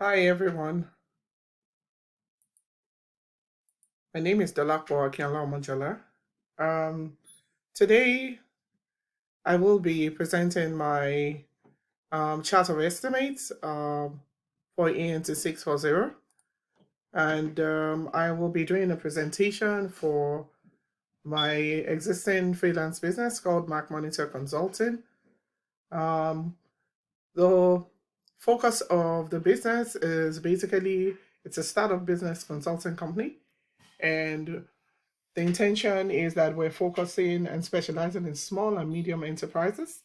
Hi everyone, my name is Dalakwa Akinla Omonjola. Um, Today I will be presenting my chart of estimates for ENT 640, and I will be doing a presentation for my existing freelance business called Mac Monitor Consulting. Um, the focus of the business is basically it's a startup business consulting company, and the intention is that we're focusing and specializing in small and medium enterprises.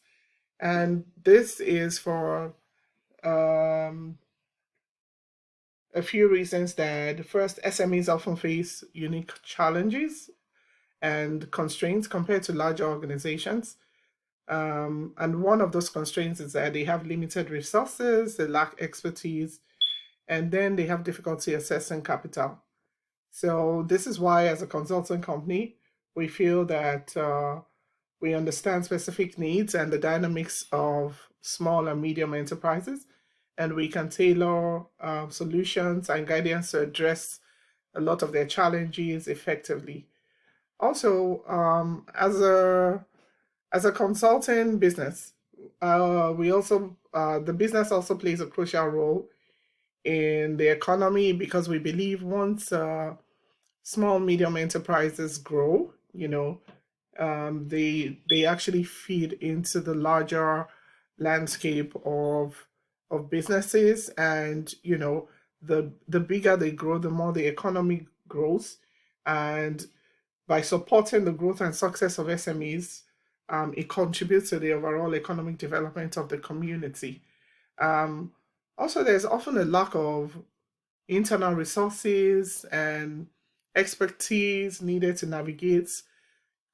And this is for um, a few reasons that first, SMEs often face unique challenges and constraints compared to larger organizations. And one of those constraints is that they have limited resources, they lack expertise, and then they have difficulty assessing capital. So this is why, as a consulting company, we feel that we understand specific needs and the dynamics of small and medium enterprises, and we can tailor solutions and guidance to address a lot of their challenges effectively. Also, as a consulting business, we also the business also plays a crucial role in the economy because we believe once small medium enterprises grow, they actually feed into the larger landscape of businesses, and the bigger they grow, the more the economy grows, and by supporting the growth and success of SMEs, it contributes to the overall economic development of the community. Um, Also, there's often a lack of internal resources and expertise needed to navigate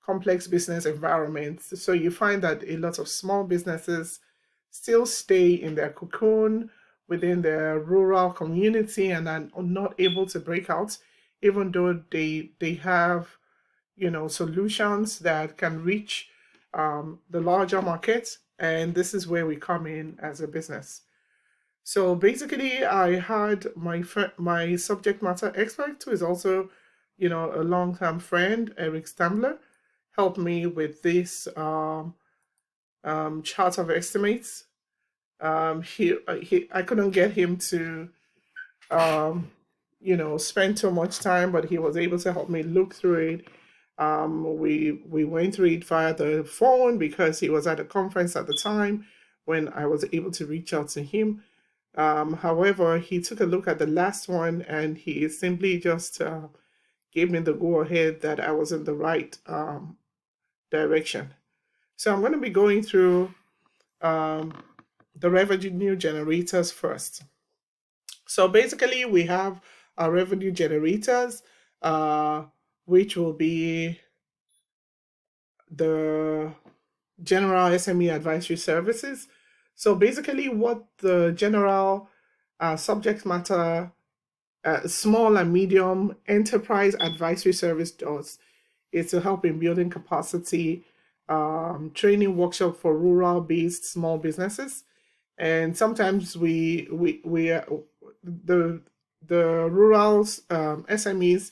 complex business environments. So you find that a lot of small businesses still stay in their cocoon within their rural community and are not able to break out, even though they have solutions that can reach the larger market. And this is where we come in as a business. So basically, I had my subject matter expert, who is also, a long-term friend, Eric Stambler, help me with this chart of estimates. I couldn't get him to, um, spend too much time, but he was able to help me look through it. We went through it via the phone because he was at a conference at the time when I was able to reach out to him. However, he took a look at the last one and he simply just gave me the go ahead that I was in the right direction. So I'm going to be going through um, the revenue generators first. So basically, we have our revenue generators, uh, which will be the general SME advisory services. So basically, what the general subject matter small and medium enterprise advisory service does is to help in building capacity, training workshop for rural based small businesses, and sometimes the the rural SMEs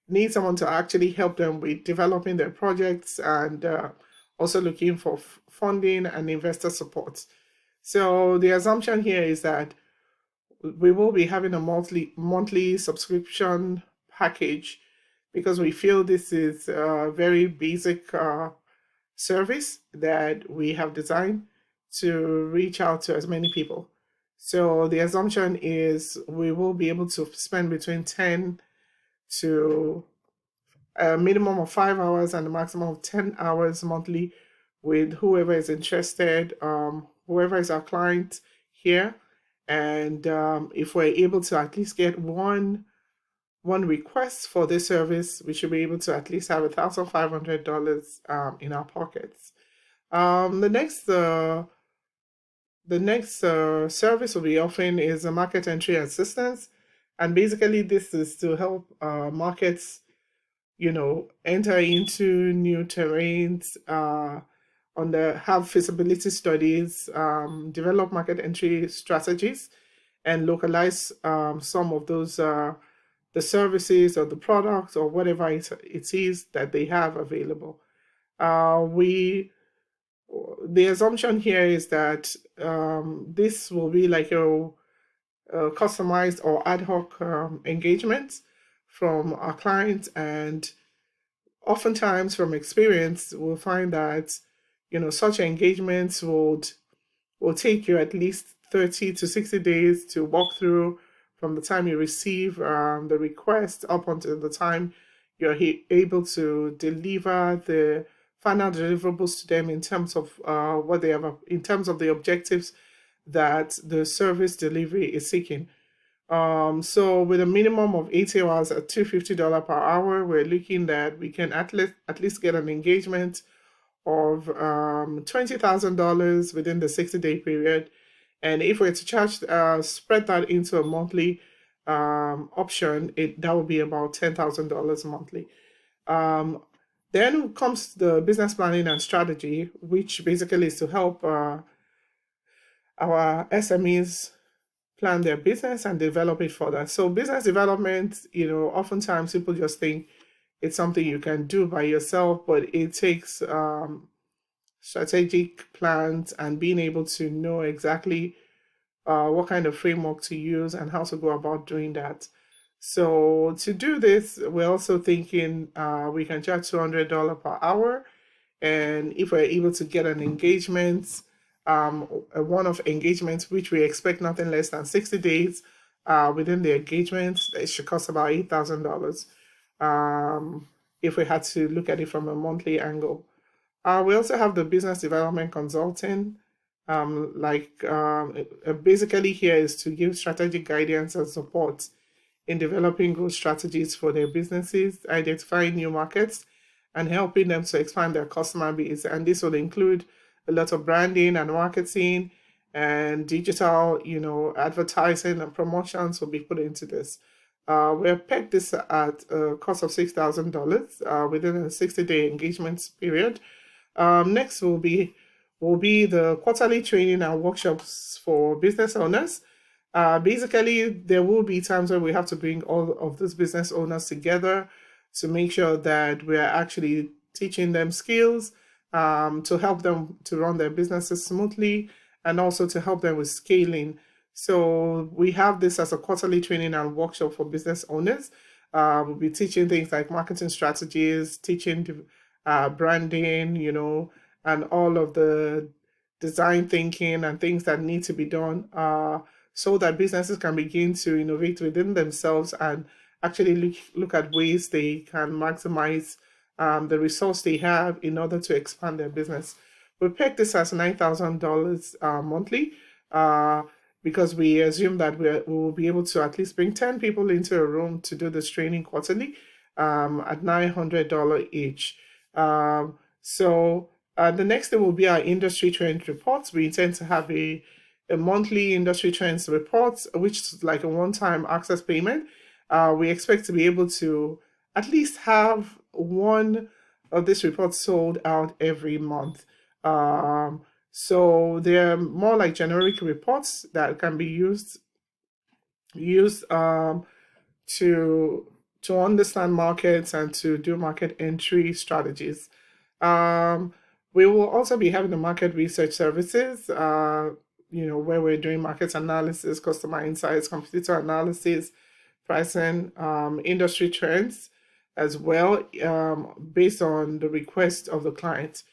need someone to actually help them with developing their projects and also looking for funding and investor support. So the assumption here is that we will be having a monthly subscription package because we feel this is a very basic service that we have designed to reach out to as many people. So the assumption is we will be able to spend between 10 to a minimum of 5 hours and a maximum of 10 hours monthly with whoever is interested, whoever is our client here. And if we're able to at least get one request for this service, we should be able to at least have $1,500 in our pockets. Um, the next uh, the next service we'll be offering is a market entry assistance, and basically this is to help markets, enter into new terrains, have feasibility studies, develop market entry strategies, and localize some of those the services or the products or whatever it is that they have available. We The assumption here is that this will be like a customized or ad hoc engagement from our clients, and oftentimes from experience we'll find that such engagements will take you at least 30 to 60 days to walk through from the time you receive the request up until the time you're able to deliver the final deliverables to them in terms of what they have, in terms of the objectives that the service delivery is seeking. So with a minimum of 80 hours at $250 per hour, we're looking that we can at least get an engagement of $20,000 within the 60-day period. And if we're to charge, spread that into a monthly option, that would be about $10,000 monthly. Um, then comes the business planning and strategy, which basically is to help our SMEs plan their business and develop it further. So business development, oftentimes people just think it's something you can do by yourself, but it takes strategic plans and being able to know exactly what kind of framework to use and how to go about doing that. So to do this, we're also thinking we can charge $200 per hour, and if we're able to get an engagement, a one-off engagement, which we expect nothing less than 60 days within the engagement, it should cost about $8,000 if we had to look at it from a monthly angle. We also have the business development consulting. Basically, here is to give strategic guidance and support in developing growth strategies for their businesses, identifying new markets, and helping them to expand their customer base. And this will include a lot of branding and marketing and digital, advertising and promotions will be put into this. We have pegged this at a cost of $6,000 within a 60-day engagement period. Next will be the quarterly training and workshops for business owners. Basically, there will be times where we have to bring all of these business owners together to make sure that we are actually teaching them skills to help them to run their businesses smoothly and also to help them with scaling. So we have this as a quarterly training and workshop for business owners. We'll be teaching things like marketing strategies, teaching branding, and all of the design thinking and things that need to be done so that businesses can begin to innovate within themselves and actually look at ways they can maximize the resource they have in order to expand their business. We pegged this as $9,000 monthly because we assume that we will be able to at least bring 10 people into a room to do this training quarterly at $900 each. The next thing will be our industry trend reports. We intend to have a monthly industry trends report, which is like a one-time access payment. We expect to be able to at least have one of these reports sold out every month. So they're more like generic reports that can be used to understand markets and to do market entry strategies. Um, we will also be having the market research services, where we're doing market analysis, customer insights, competitor analysis, pricing, industry trends as well, based on the request of the client.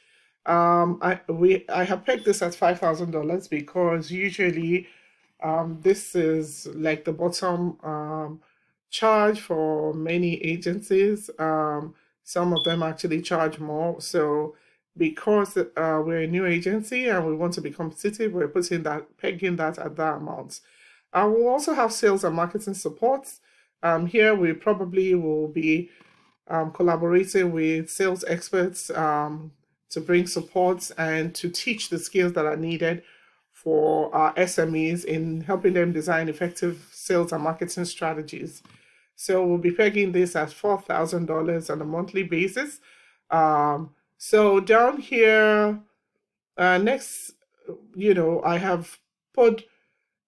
I have pegged this at $5,000 because usually this is like the bottom charge for many agencies. Some of them actually charge more. So because we're a new agency and we want to be competitive, we're pegging that at that amount. We'll also have sales and marketing support. Here we probably will be collaborating with sales experts to bring support and to teach the skills that are needed for our SMEs in helping them design effective sales and marketing strategies. So we'll be pegging this as $4,000 on a monthly basis. So down here, next, I have put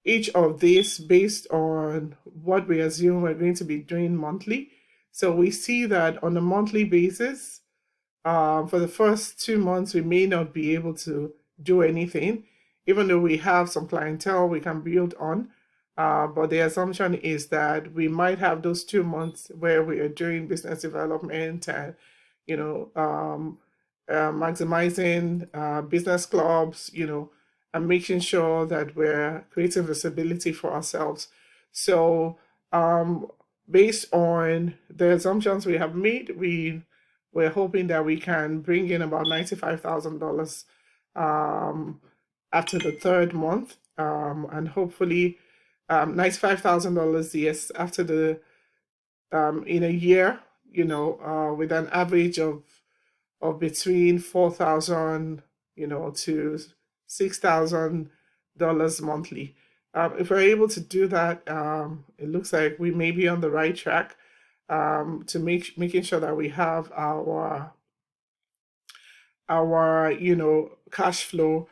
each of these based on what we assume we're going to be doing monthly. So we see that on a monthly basis, for the first 2 months, we may not be able to do anything, even though we have some clientele we can build on. But the assumption is that we might have those 2 months where we are doing business development and, you know, maximizing business clubs, and making sure that we're creating visibility for ourselves. So, um, based on the assumptions we have made, we're hoping that we can bring in about $95,000 um, after the third month, and hopefully $95,000, yes, after the in a year, with an average of between 4,000, to $6,000 monthly. If we're able to do that, it looks like we may be on the right track, to making sure that we have our cash flow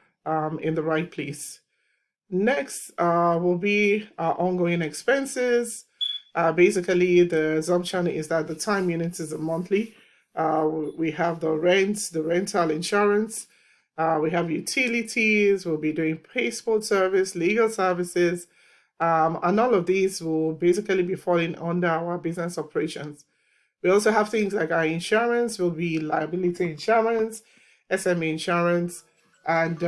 in the right place. Next will be our ongoing expenses. Basically, the assumption is that the time unit is a monthly. We have the rent, the rental insurance. We have utilities. We'll be doing passport service, legal services, and all of these will basically be falling under our business operations. We also have things like our insurance will be liability insurance, SME insurance, and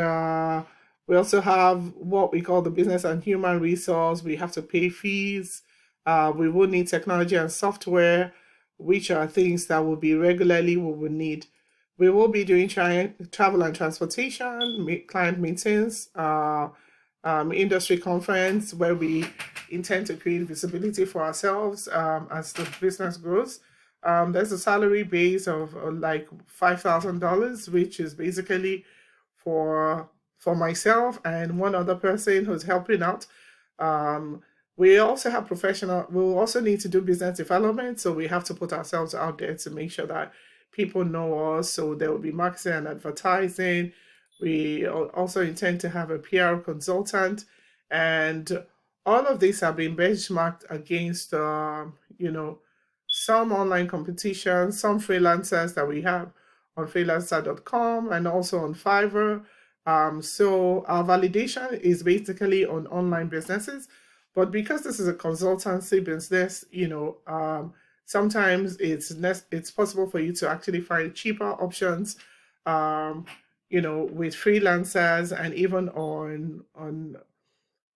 we also have what we call the business and human resource. We have to pay fees. We will need technology and software, which are things that will be regularly we will need. We will be doing travel and transportation, client meetings, industry conference where we intend to create visibility for ourselves as the business grows. There's a salary base of like $5,000, which is basically for myself and one other person who's helping out. Um, we also have professional. We'll also need to do business development, so we have to put ourselves out there to make sure that people know us. So there will be marketing and advertising. We also intend to have a PR consultant, and all of these have been benchmarked against, some online competitions, some freelancers that we have on freelancer.com and also on Fiverr. So our validation is basically on online businesses, but because this is a consultancy business, sometimes it's possible for you to actually find cheaper options, um, with freelancers and even on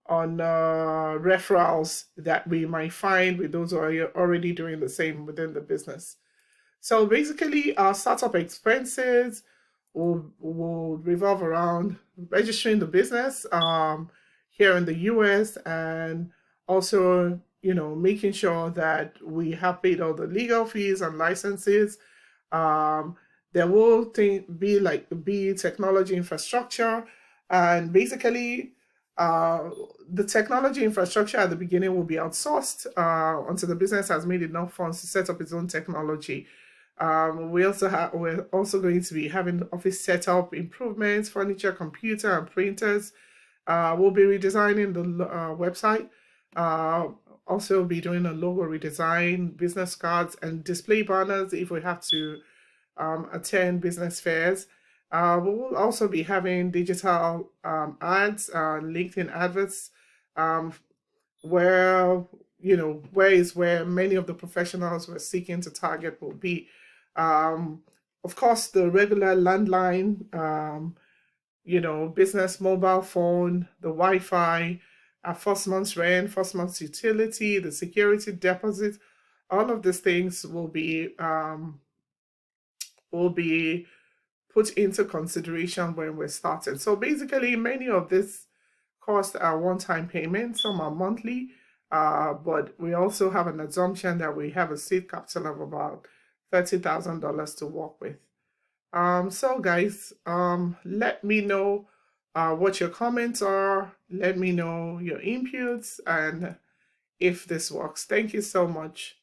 referrals that we might find with those who are already doing the same within the business. So basically, our startup expenses will revolve around registering the business here in the US, and also, making sure that we have paid all the legal fees and licenses. Um, there will be technology infrastructure, and basically, the technology infrastructure at the beginning will be outsourced until the business has made enough funds to set up its own technology. We're also going to be having office setup improvements, furniture, computer, and printers. We'll be redesigning the website. Uh, Also be doing a logo redesign, business cards, and display banners if we have to attend business fairs. We will also be having digital ads, LinkedIn adverts, um, where where many of the professionals we're seeking to target will be. Um, of course, the regular landline, business mobile phone, the Wi-Fi, first month's rent, first month's utility, the security deposit. All of these things will be put into consideration when we're starting. So basically, many of these costs are one-time payments, some are monthly, but we also have an assumption that we have a seed capital of about $30,000 to work with. So guys, let me know what your comments are. Let me know your inputs and if this works. Thank you so much.